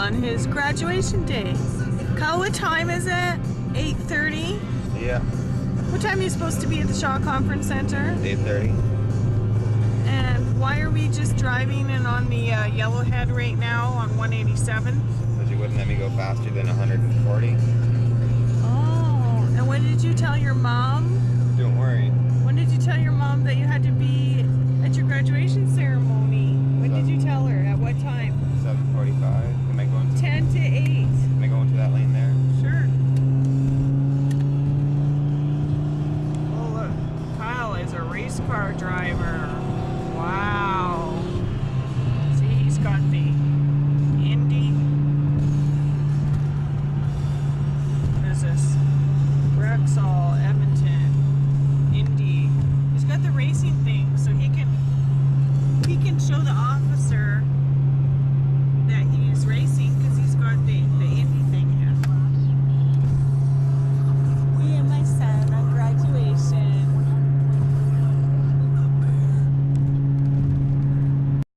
on his graduation day. Kyle, what time is it? 8:30? Yeah. What time are you supposed to be at the Shaw Conference Center? 8:30. And why are we just driving in on the Yellowhead right now on 187? Because you wouldn't let me go faster than 140. Oh, and when did you tell your mom? Don't worry. When did you tell your mom that you had to be at your graduation ceremony? When did you tell her? At what time? 7:45. Am I going to 10 to 8. Am I going to that lane there? Sure. Oh look, Kyle is a race car driver.